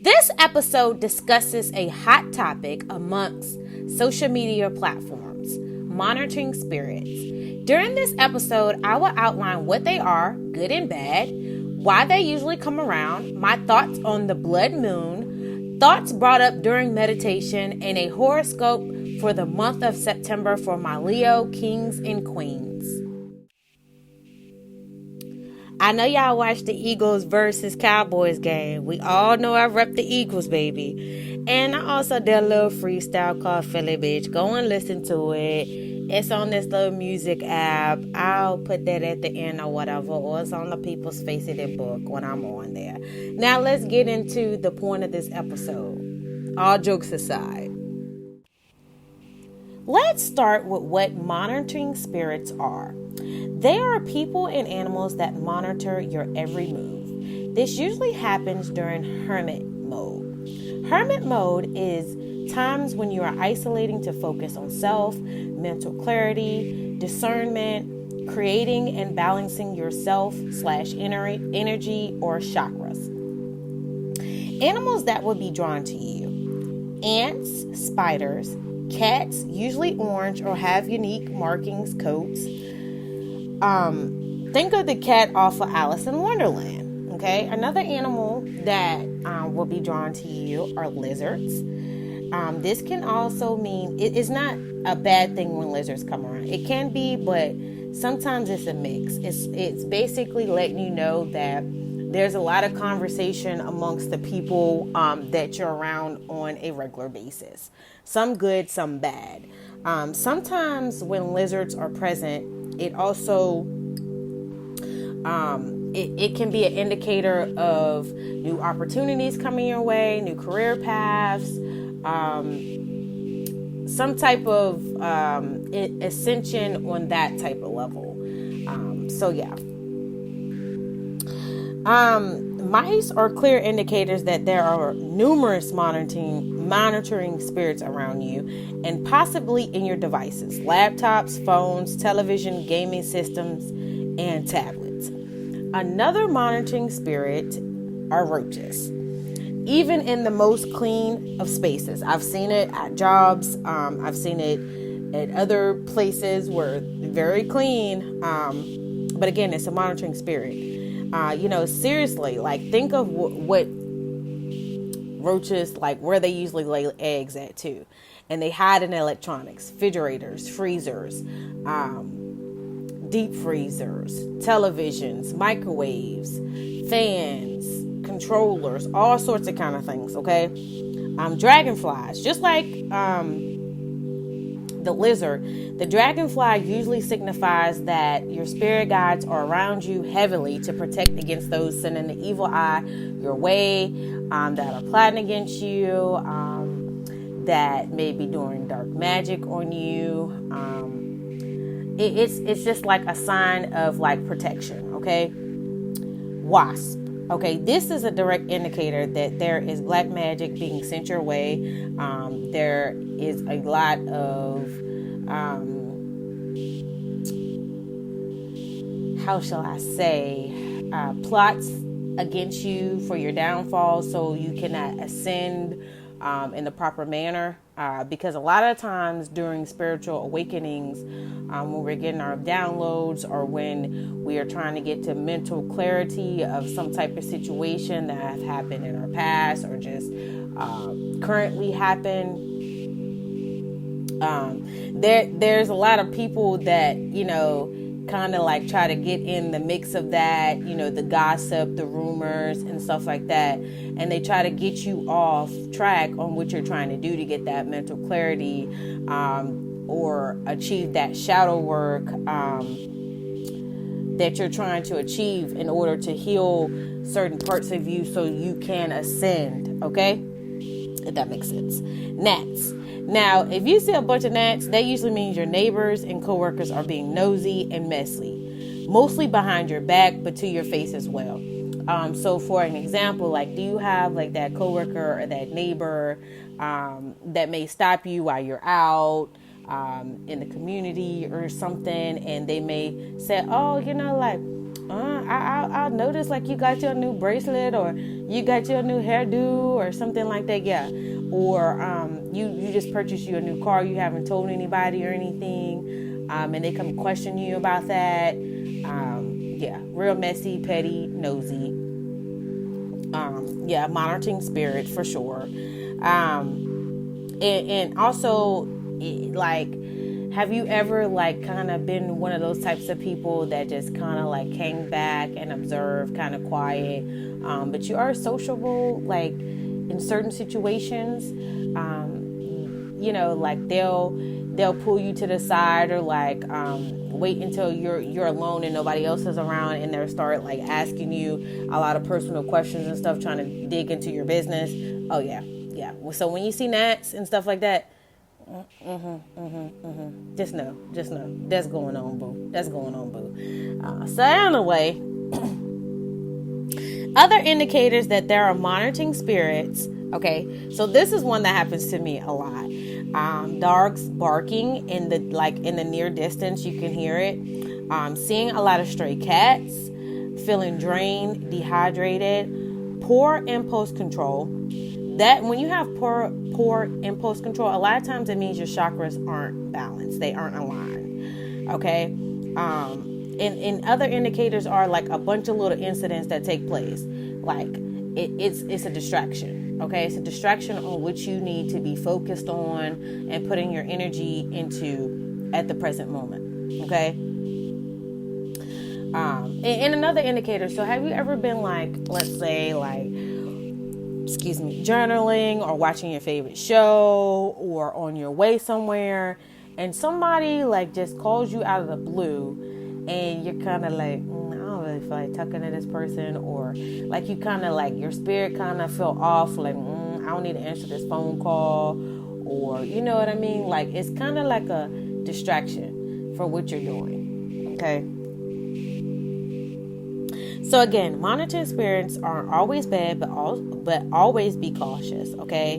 This episode discusses a hot topic amongst social media platforms, monitoring spirits. During this episode, I will outline what they are, good and bad, why they usually come around, my thoughts on the blood moon, thoughts brought up during meditation, and a horoscope for the month of September for my Leo kings and queens. I know y'all watched the Eagles versus Cowboys game. We all know I rep the Eagles, baby. And I also did a little freestyle called Philly Bitch. Go and listen to it. It's on this little music app. I'll put that at the end or whatever. Or it's on the People's Face of their book when I'm on there. Now let's get into the point of this episode. All jokes aside. Let's start with what monitoring spirits are. They are people and animals that monitor your every move. This usually happens during hermit mode. Hermit mode is times when you are isolating to focus on self, mental clarity, discernment, creating and balancing yourself /energy or chakras. Animals that would be drawn to you: ants, spiders, cats, usually orange or have unique markings, coats. Think of the cat off of Alice in Wonderland. Okay, another animal that will be drawn to you are lizards. This can also mean it's not a bad thing when lizards come around. It can be, but sometimes it's a mix. It's basically letting you know that there's a lot of conversation amongst the people that you're around on a regular basis. Some good, some bad. Sometimes when lizards are present, it also it can be an indicator of new opportunities coming your way, new career paths, some type of ascension on that type of level. Mice are clear indicators that there are numerous monitoring spirits around you and possibly in your devices, laptops, phones, television, gaming systems, and tablets. Another monitoring spirit are roaches. Even in the most clean of spaces. I've seen it at jobs. I've seen it at other places where they're very clean. But again, it's a monitoring spirit. Seriously, like think of what roaches, like where they usually lay eggs at too. And they hide in electronics, refrigerators, freezers, deep freezers, televisions, microwaves, fans, controllers, all sorts of kind of things, okay? Dragonflies, just like the lizard, the dragonfly usually signifies that your spirit guides are around you heavily to protect against those sending the evil eye your way, that are plotting against you, that may be doing dark magic on you. It's just like a sign of like protection, okay? Wasp. Okay, this is a direct indicator that there is black magic being sent your way. There is a lot of, how shall I say, plots against you for your downfall so you cannot ascend in the proper manner. Because a lot of times during spiritual awakenings, when we're getting our downloads or when we are trying to get to mental clarity of some type of situation that have happened in our past or just currently happen, there's a lot of people that, kind of like try to get in the mix of that, the gossip, the rumors and stuff like that. And they try to get you off track on what you're trying to do to get that mental clarity, or achieve that shadow work, that you're trying to achieve in order to heal certain parts of you so you can ascend. Okay. If that makes sense. Gnats. Now, if you see a bunch of gnats, that usually means your neighbors and coworkers are being nosy and messy, mostly behind your back, but to your face as well. So for an example, like, do you have like that coworker or that neighbor that may stop you while you're out in the community or something, and they may say, oh, I'll notice like you got your new bracelet or you got your new hairdo or something like that. Yeah. Or you just purchased you a new car. You haven't told anybody or anything. And they come question you about that. Yeah. Real messy, petty, nosy. Yeah. Monitoring spirit for sure. And also like, have you ever like kind of been one of those types of people that just kind of like hang back and observe, kind of quiet, but you are sociable like in certain situations? Like they'll pull you to the side or like wait until you're alone and nobody else is around, and they'll start like asking you a lot of personal questions and stuff, trying to dig into your business. Oh yeah. So when you see gnats and stuff like that, just know that's going on, boo. So anyway, other indicators that there are monitoring spirits. Okay, so this is one that happens to me a lot. Dogs barking in the near distance, you can hear it. Seeing a lot of stray cats, feeling drained, dehydrated, poor impulse control. That when you have poor impulse control, a lot of times it means your chakras aren't balanced. They aren't aligned. Okay. And other indicators are like a bunch of little incidents that take place. Like it's a distraction. Okay. It's a distraction on which you need to be focused on and putting your energy into at the present moment. Okay. And another indicator. So have you ever been like, let's say like, journaling or watching your favorite show or on your way somewhere and somebody like just calls you out of the blue and you're kind of like, I don't really feel like talking to this person, or like you kind of like your spirit kind of feel off, like, I don't need to answer this phone call, or you know what I mean? Like it's kind of like a distraction for what you're doing. Okay. So again, monitoring spirits aren't always bad, but always be cautious, okay?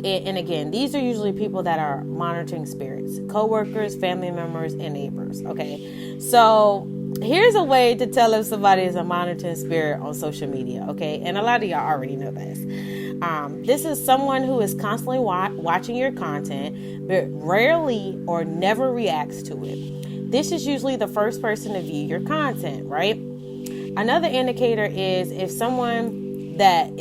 And again, these are usually people that are monitoring spirits, co-workers, family members, and neighbors, okay? So here's a way to tell if somebody is a monitoring spirit on social media, okay? And a lot of y'all already know this. This is someone who is constantly watching your content, but rarely or never reacts to it. This is usually the first person to view your content, right? Another indicator is someone that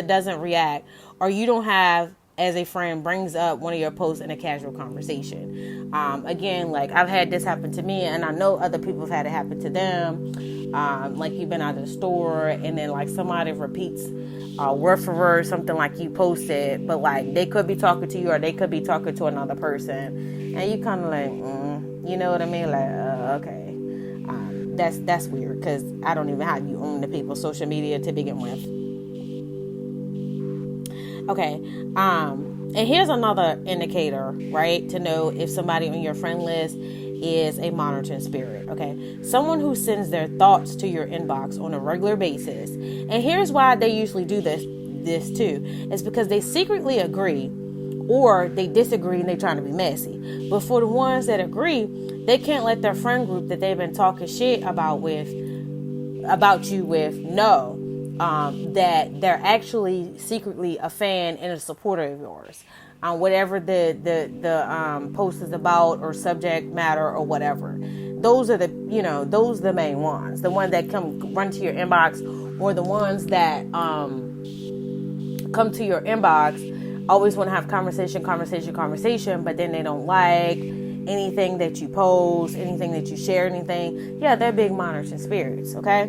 doesn't react, or you don't have as a friend brings up one of your posts in a casual conversation. Again, like I've had this happen to me, and I know other people have had it happen to them. Like you've been out of the store and then like somebody repeats word for word something like you posted, but like they could be talking to you or they could be talking to another person, and you kind of like, you know what I mean? Like, okay. That's weird, because I don't even have you on the people's social media to begin with. Okay. And here's another indicator, right, to know if somebody on your friend list is a monitoring spirit. Okay. Someone who sends their thoughts to your inbox on a regular basis. And here's why they usually do this too. It's because they secretly agree or they disagree and they're trying to be messy. But for the ones that agree, they can't let their friend group that they've been talking shit about you with know that they're actually secretly a fan and a supporter of yours. Whatever the post is about or subject matter or whatever. Those are the main ones. The ones that come run to your inbox, or the ones that come to your inbox always want to have conversation, but then they don't like anything that you post, anything that you share, anything. Yeah, they're big monitoring spirits, okay?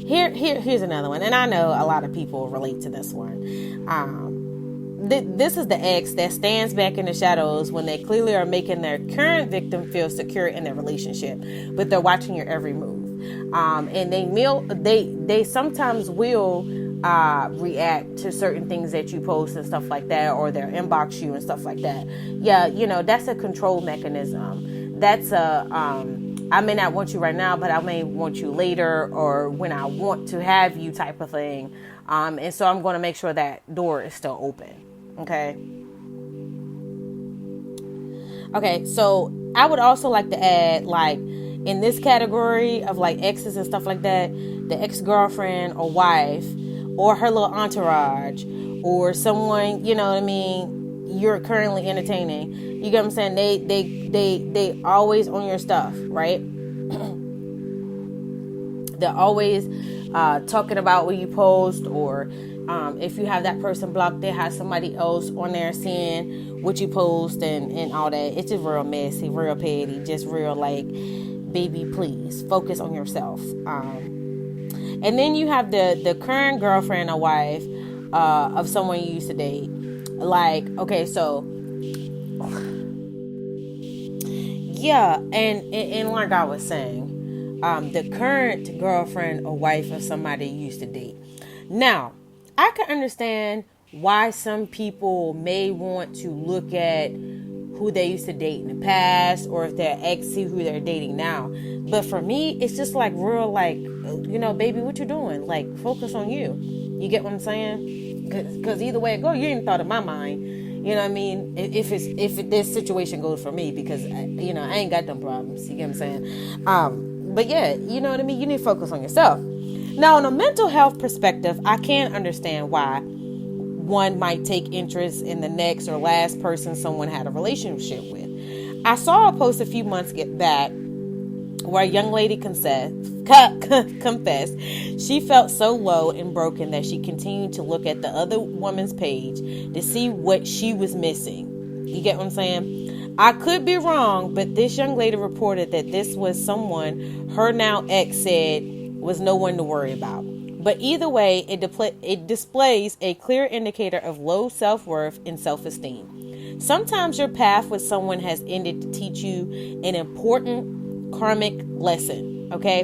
Here's another one, and I know a lot of people relate to this one. This is the ex that stands back in the shadows when they clearly are making their current victim feel secure in their relationship, but they're watching your every move. And they sometimes will react to certain things that you post and stuff like that, or they'll inbox you and stuff like that. Yeah, that's a control mechanism. That's I may not want you right now, but I may want you later, or when I want to have you, type of thing. And so I'm going to make sure that door is still open. Okay. So I would also like to add, like, in this category of like exes and stuff like that, the ex-girlfriend or wife or her little entourage or someone, you know what I mean, you're currently entertaining. You get what I'm saying? They always on your stuff, right? They're always talking about what you post, or if you have that person blocked, they have somebody else on there seeing what you post and all that. It's just real messy, real petty, just real like, baby, please focus on yourself. And then you have the current girlfriend or wife of someone you used to date. Like, okay, so yeah, and like I was saying, the current girlfriend or wife of somebody you used to date. Now, I can understand why some people may want to look at who they used to date in the past, or if they're ex, see who they're dating now. But for me, it's just like real, like, you know, baby, what you doing? Like, focus on you. You get what I'm saying? Because either way it go, you ain't thought of my mind. You know what I mean? If this situation goes for me, because you know, I ain't got them problems. You get what I'm saying? But yeah, you know what I mean? You need to focus on yourself. Now, on a mental health perspective, I can understand why one might take interest in the next or last person someone had a relationship with. I saw a post a few months back where a young lady confessed she felt so low and broken that she continued to look at the other woman's page to see what she was missing. You get what I'm saying? I could be wrong, but this young lady reported that this was someone her now ex said was no one to worry about. But either way, it displays a clear indicator of low self-worth and self-esteem. Sometimes your path with someone has ended to teach you an important karmic lesson, okay?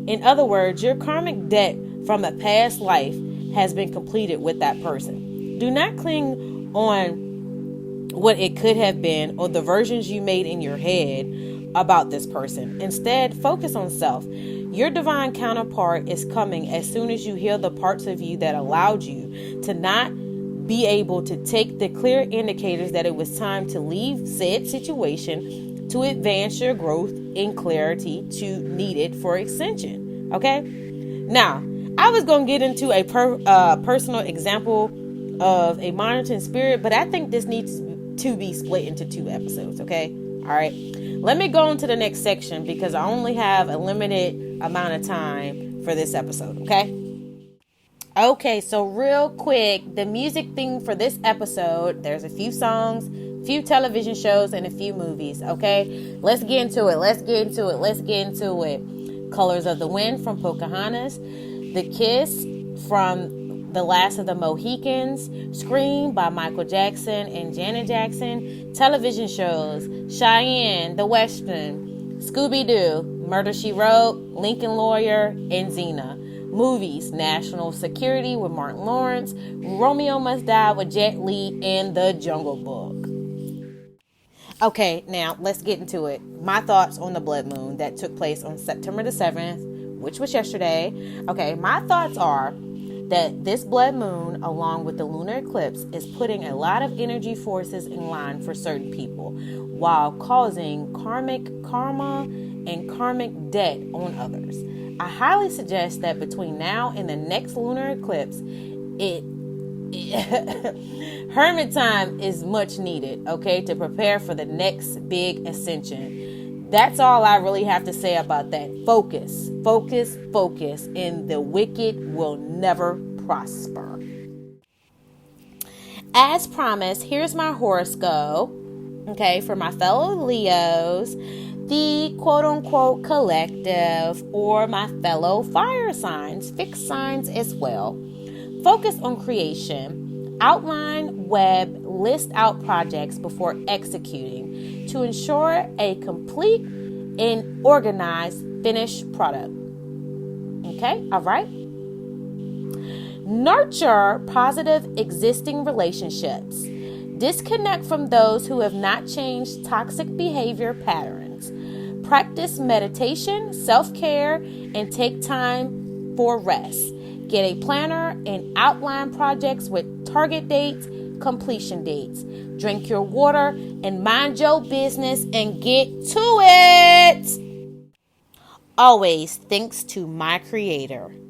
In other words, your karmic debt from a past life has been completed with that person. Do not cling on what it could have been or the versions you made in your head about this person. Instead, focus on self. Your divine counterpart is coming as soon as you heal the parts of you that allowed you to not be able to take the clear indicators that it was time to leave said situation to advance your growth in clarity to needed for ascension. Okay? Now, I was going to get into a personal example of a monitoring spirit, but I think this needs to be split into 2 episodes. Okay? All right. Let me go into the next section because I only have a limited amount of time for this episode. Okay, so real quick, the music theme for this episode, there's a few songs, few television shows, and a few movies. Okay, let's get into it. Colors of the Wind from Pocahontas, The Kiss from The Last of the Mohicans, Scream by Michael Jackson and Janet Jackson, television shows, Cheyenne, The Western, Scooby-Doo, Murder, She Wrote, Lincoln Lawyer, and Xena. Movies, National Security with Martin Lawrence, Romeo Must Die with Jet Li, and The Jungle Book. Okay, now let's get into it. My thoughts on the blood moon that took place on September the 7th, which was yesterday. Okay, my thoughts are that this blood moon, along with the lunar eclipse, is putting a lot of energy forces in line for certain people, while causing karma and karmic debt on others. I highly suggest that between now and the next lunar eclipse, hermit time is much needed, okay, to prepare for the next big ascension. That's all I really have to say about that. Focus, and the wicked will never prosper. As promised, here's my horoscope, okay, for my fellow Leos, the quote-unquote collective, or my fellow fire signs, fixed signs as well. Focus on creation. Outline, web, list out projects before executing to ensure a complete and organized finished product. Okay, all right. Nurture positive existing relationships. Disconnect from those who have not changed toxic behavior patterns. Practice meditation, self-care, and take time for rest. Get a planner and outline projects with target dates, completion dates. Drink your water and mind your business and get to it. Always thanks to my Creator.